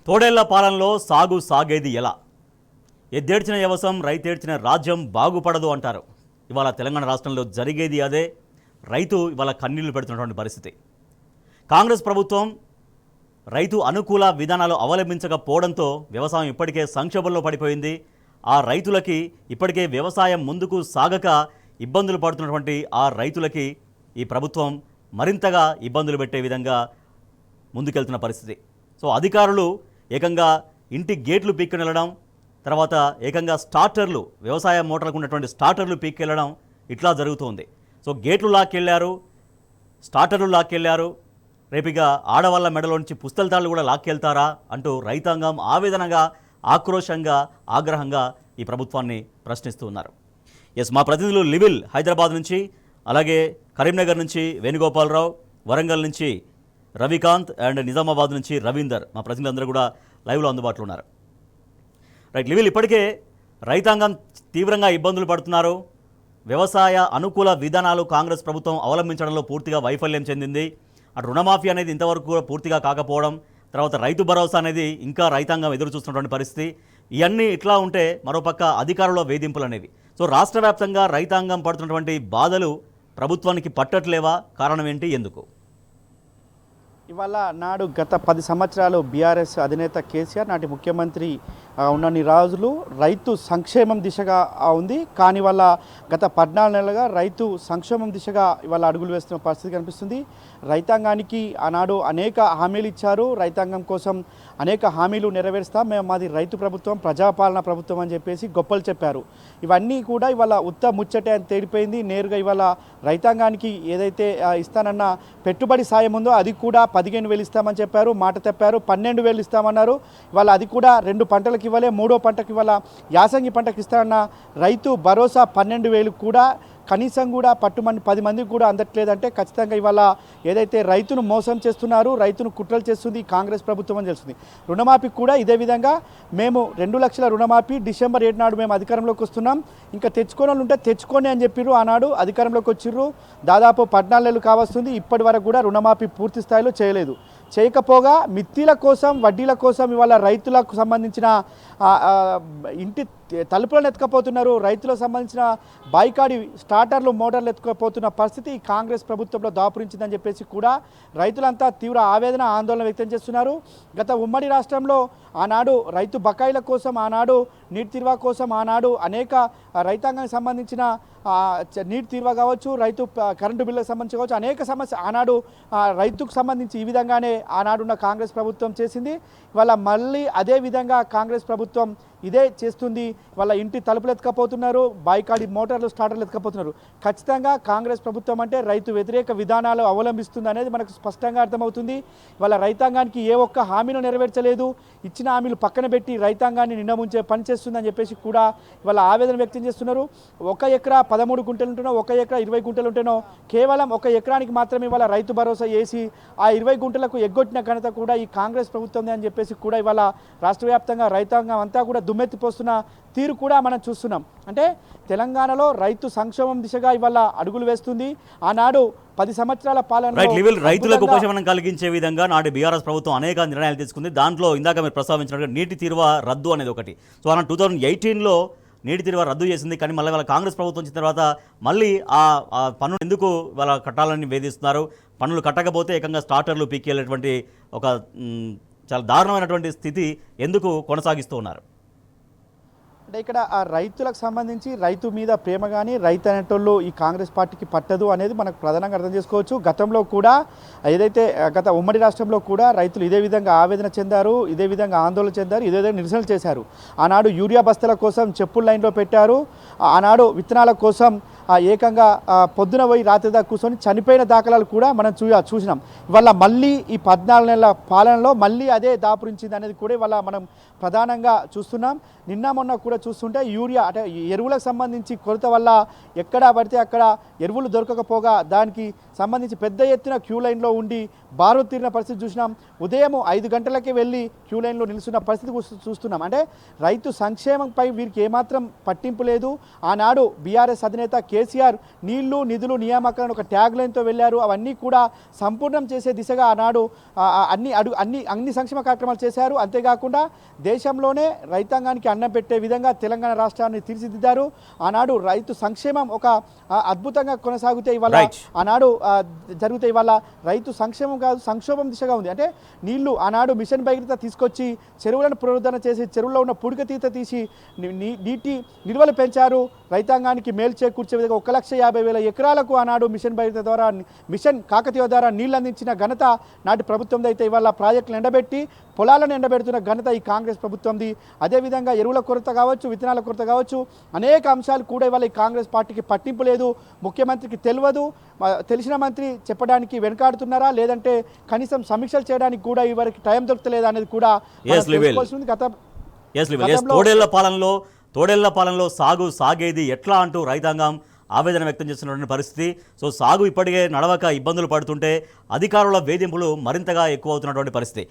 తోడేళ్ల పాలనలో సాగేది ఎలా? ఎద్దేడ్చిన వ్యవసాయం రైతేడ్చిన రాజ్యం బాగుపడదు అంటారు. ఇవాళ తెలంగాణ రాష్ట్రంలో జరిగేది అదే. రైతు ఇవాళ కన్నీళ్లు పెడుతున్నటువంటి పరిస్థితి. కాంగ్రెస్ ప్రభుత్వం రైతు అనుకూల విధానాలు అవలంబించకపోవడంతో వ్యవసాయం ఇప్పటికే సంక్షోభంలో పడిపోయింది. ఆ రైతులకి ఇప్పటికే వ్యవసాయం ముందుకు సాగక ఇబ్బందులు పడుతున్నటువంటి ఆ రైతులకి ఈ ప్రభుత్వం మరింతగా ఇబ్బందులు పెట్టే విధంగా ముందుకెళ్తున్న పరిస్థితి. సో అధికారులు ఏకంగా ఇంటి గేట్లు పీక్కెళ్ళడం, తర్వాత ఏకంగా స్టార్టర్లు, వ్యవసాయ మోటార్లకు ఉన్నటువంటి స్టార్టర్లు పీక్కెళ్ళడం ఇట్లా జరుగుతోంది. సో గేట్లు లాక్కెళ్ళారు, స్టార్టర్లు లాక్కెళ్ళారు. రేపిగా ఆడవాళ్ళ మెడలో నుంచి పుస్తల తాళ్ళు కూడా లాక్కెళ్తారా అంటూ రైతాంగం ఆవేదనగా, ఆక్రోశంగా, ఆగ్రహంగా ఈ ప్రభుత్వాన్ని ప్రశ్నిస్తూ ఉన్నారు. మా ప్రతినిధులు లివిల్ హైదరాబాద్ నుంచి, అలాగే కరీంనగర్ నుంచి వేణుగోపాలరావు, వరంగల్ నుంచి రవికాంత్ అండ్ నిజామాబాద్ నుంచి రవీందర్, మా ప్రతినిధులందరూ కూడా లైవ్లో అందుబాటులో ఉన్నారు. రైట్ లివిల్, ఇప్పటికే రైతాంగం తీవ్రంగా ఇబ్బందులు పడుతున్నారు. వ్యవసాయ అనుకూల విధానాలు కాంగ్రెస్ ప్రభుత్వం అవలంబించడంలో పూర్తిగా వైఫల్యం చెందింది. అటు రుణమాఫీ అనేది ఇంతవరకు కూడా పూర్తిగా కాకపోవడం, తర్వాత రైతు భరోసా అనేది ఇంకా రైతాంగం ఎదురు చూస్తున్నటువంటి పరిస్థితి. ఇవన్నీ ఇట్లా ఉంటే మరోపక్క అధికారుల వేధింపులు అనేవి. సో రాష్ట్ర వ్యాప్తంగా రైతాంగం పడుతున్నటువంటి బాధలు ప్రభుత్వానికి పట్టట్లేవా? కారణం ఏంటి? ఎందుకు? ఇవాళ నాడు గత 10 సంవత్సరాలు బీఆర్ఎస్ అధినేత కేసీఆర్, నాటి ముఖ్యమంత్రి ఉన్నన్ని రోజులు రైతు సంక్షేమం దిశగా ఉంది. కానీ ఇవాళ గత 14 నెలలుగా రైతు సంక్షేమం దిశగా ఇవాళ అడుగులు వేస్తున్న పరిస్థితి కనిపిస్తుంది. రైతాంగానికి ఆనాడు అనేక హామీలు ఇచ్చారు. రైతాంగం కోసం అనేక హామీలు నెరవేరుస్తాం, మేము మాది రైతు ప్రభుత్వం, ప్రజాపాలన ప్రభుత్వం అని చెప్పేసి గొప్పలు చెప్పారు. ఇవన్నీ కూడా ఇవాళ ఉత్త ముచ్చటే అని తేలిపోయింది. నేరుగా ఇవాళ రైతాంగానికి ఏదైతే ఇస్తానన్న పెట్టుబడి సాయం ఉందో అది కూడా 15,000 ఇస్తామని చెప్పారు, మాట తప్పారు. 12,000 ఇస్తామన్నారు. ఇవాళ అది కూడా 2 పంటలకు ఇవ్వలే, 3వ పంటకు ఇవాళ యాసంగి పంటకు ఇస్తానన్న రైతు భరోసా 12,000 కూడా కనీసం కూడా పట్టుమని 10 మందికి కూడా అందట్లేదంటే ఖచ్చితంగా ఇవాళ ఏదైతే రైతును మోసం చేస్తున్నారు, రైతును కుట్రలు చేస్తుంది కాంగ్రెస్ ప్రభుత్వం అని తెలుస్తుంది. రుణమాఫీ కూడా ఇదే విధంగా మేము 2 లక్షల రుణమాఫీ డిసెంబర్ 7 నాడు మేము అధికారంలోకి వస్తున్నాం, ఇంకా తెచ్చుకోని వాళ్ళు ఉంటే తెచ్చుకొని అని చెప్పిర్రు. ఆనాడు అధికారంలోకి వచ్చిర్రు, దాదాపు 14 నెలలు కావస్తుంది. ఇప్పటి వరకు కూడా రుణమాఫీ పూర్తి స్థాయిలో చేయలేదు. చేయకపోగా మిత్తిల కోసం, వడ్డీల కోసం ఇవాళ రైతులకు సంబంధించిన ఇంటి తలుపులను ఎత్తుకపోతున్నారు. రైతులకు సంబంధించిన బాయికాడి స్టార్టర్లు, మోటార్లు ఎత్తుకపోతున్న పరిస్థితి కాంగ్రెస్ ప్రభుత్వంలో దాపురించిందని చెప్పేసి కూడా రైతులంతా తీవ్ర ఆవేదన, ఆందోళన వ్యక్తం చేస్తున్నారు. గత ఉమ్మడి రాష్ట్రంలో ఆనాడు రైతు బకాయిల కోసం, ఆనాడు నీటి తీర్వా కోసం, ఆనాడు అనేక రైతాంగానికి సంబంధించిన నీటి తీర్వా కావచ్చు, రైతు కరెంటు బిల్లుకు సంబంధించి కావచ్చు, అనేక సమస్య ఆనాడు రైతుకు సంబంధించి ఈ విధంగానే ఆనాడున్న కాంగ్రెస్ ప్రభుత్వం చేసింది. ఇవాళ మళ్ళీ అదే విధంగా కాంగ్రెస్ ప్రభుత్వం ఇదే చేస్తుంది. వాళ్ళ ఇంటి తలుపులు ఎత్తుకపోతున్నారు, బాయికాడి మోటార్లు, స్టార్టర్లు ఎత్తుకపోతున్నారు. ఖచ్చితంగా కాంగ్రెస్ ప్రభుత్వం అంటే రైతు వ్యతిరేక విధానాలు అవలంబిస్తుంది అనేది మనకు స్పష్టంగా అర్థమవుతుంది. వాళ్ళ రైతాంగానికి ఏ ఒక్క హామీను నెరవేర్చలేదు, ఇచ్చిన హామీలు పక్కన పెట్టి రైతాంగాన్ని నిండముంచే పని చేస్తుందని చెప్పేసి కూడా వాళ్ళ ఆవేదన వ్యక్తం చేస్తున్నారు. 1 ఎకరా 13 గుంటలు ఉంటేనో, 1 ఎకరా 20 గుంటలు ఉంటేనో కేవలం 1 ఎకరానికి మాత్రమే ఇవాళ రైతు భరోసా వేసి ఆ 20 గుంటలకు ఎగ్గొట్టిన ఘనత కూడా ఈ కాంగ్రెస్ ప్రభుత్వం అని చెప్పేసి కూడా ఇవాళ రాష్ట్ర వ్యాప్తంగా రైతాంగం అంతా కూడా దుమ్మెత్తిపోస్తున్న తీరు కూడా మనం చూస్తున్నాం. అంటే తెలంగాణలో రైతు సంక్షేమం దిశగా ఇవాళ అడుగులు వేస్తుంది. ఆనాడు 10 సంవత్సరాల పాలన రైతులకు ఉపశమనం కలిగించే విధంగా నాటి బీఆర్ఎస్ ప్రభుత్వం అనేక నిర్ణయాలు తీసుకుంది. దాంట్లో ఇందాక మీరు ప్రస్తావించినట్టుగా నీటి తీరువా రద్దు అనేది ఒకటి. సో అలా 2018లో నీటి తీరువా రద్దు చేసింది. కానీ మళ్ళీ వాళ్ళ కాంగ్రెస్ ప్రభుత్వం వచ్చిన తర్వాత మళ్ళీ ఆ పన్ను ఎందుకు వాళ్ళ కట్టాలని వేధిస్తున్నారు? పన్నులు కట్టకపోతే ఏకంగా స్టార్టర్లు పీక్కెళ్ళేటువంటి ఒక చాలా దారుణమైనటువంటి స్థితి ఎందుకు కొనసాగిస్తూ ఉన్నారు? అంటే ఇక్కడ ఆ రైతులకు సంబంధించి రైతు మీద ప్రేమ కానీ, రైతు అనేటోళ్ళు ఈ కాంగ్రెస్ పార్టీకి పట్టదు అనేది మనకు ప్రధానంగా అర్థం చేసుకోవచ్చు. గతంలో కూడా ఏదైతే గత ఉమ్మడి రాష్ట్రంలో కూడా రైతులు ఇదే విధంగా ఆవేదన చెందారు, ఇదే విధంగా ఆందోళన చెందారు, ఇదే విధంగా నిరసనలు చేశారు. ఆనాడు యూరియా బస్తాల కోసం చెప్పుల లైన్లో పెట్టారు, ఆనాడు విత్తనాల కోసం ఏకంగా పొద్దున పోయి రాత్రి దాకా కూర్చొని చనిపోయిన దాఖలాలు కూడా మనం చూసినాం. ఇవాళ మళ్ళీ ఈ 14 నెలల పాలనలో మళ్ళీ అదే దాపురించింది అనేది కూడా ఇవాళ మనం ప్రధానంగా చూస్తున్నాం. నిన్న మొన్న కూడా చూస్తుంటే యూరియా అంటే ఎరువులకు సంబంధించి కొరత వల్ల ఎక్కడ పడితే అక్కడ ఎరువులు దొరకకపోగా దానికి సంబంధించి పెద్ద ఎత్తున క్యూ లైన్లో ఉండి బారు తీరిన పరిస్థితి చూసినాం. ఉదయం 5 గంటలకే వెళ్ళి క్యూ లైన్లో నిలుస్తున్న పరిస్థితి చూస్తున్నాం. అంటే రైతు సంక్షేమంపై వీరికి ఏమాత్రం పట్టింపు లేదు. ఆనాడు బీఆర్ఎస్ అధినేత కేసీఆర్ నీళ్లు నిధులు నియామకాలను ఒక ట్యాగ్ లైన్తో వెళ్ళారు. అవన్నీ కూడా సంపూర్ణం చేసే దిశగా ఆనాడు అన్ని సంక్షేమ కార్యక్రమాలు చేశారు. అంతేకాకుండా దేశంలోనే రైతాంగానికి అన్నం పెట్టే విధంగా తెలంగాణ రాష్ట్రాన్ని తీర్చిదిద్దారు. ఆనాడు రైతు సంక్షేమం ఒక అద్భుతంగా కొనసాగితే ఇవాళ ఆనాడు జరిగితే ఇవాళ రైతు సంక్షేమం కాదు సంక్షోభం దిశగా ఉంది. అంటే నీళ్లు ఆనాడు మిషన్ భగీరథ తీసుకొచ్చి చెరువులను పునరుద్ధరణ చేసి చెరువుల్లో ఉన్న పుడికతీత తీసి నీటి నిల్వలు పెంచారు. రైతాంగానికి మేలు చేకూర్చే విధంగా 1,50,000 ఎకరాలకు ఆనాడు మిషన్ భగీరథ ద్వారా మిషన్ కాకతీయ ద్వారా నీళ్లు అందించిన ఘనత నాటి ప్రభుత్వంది. అయితే ఇవాళ ప్రాజెక్టులు ఎండబెట్టి పొలాలను ఎండబెడుతున్న ఘనత ఈ కాంగ్రెస్ ప్రభుత్వంది. అదేవిధంగా ఎరువుల కొరత కావచ్చు, విత్తనాల కొరత కావచ్చు, అనేక అంశాలు కూడా ఇవాళ ఈ కాంగ్రెస్ పార్టీకి పట్టింపు లేదు. ముఖ్యమంత్రికి తెలియదు. తెలిసిన మంత్రి చెప్పడానికి వెనకాడుతున్నారా లేదంటే కనీసం సమీక్షలు చేయడానికి కూడా ఇవరికి టైం దొరకలేదా అనేది కూడా తోడేళ్ల పాలనలో సాగేది ఎట్లా అంటూ రైతాంగం ఆవేదన వ్యక్తం చేస్తున్నటువంటి పరిస్థితి. సో సాగు ఇప్పటికే నడవక ఇబ్బందులు పడుతుంటే అధికారుల వేధింపులు మరింతగా ఎక్కువ అవుతున్నటువంటి పరిస్థితి.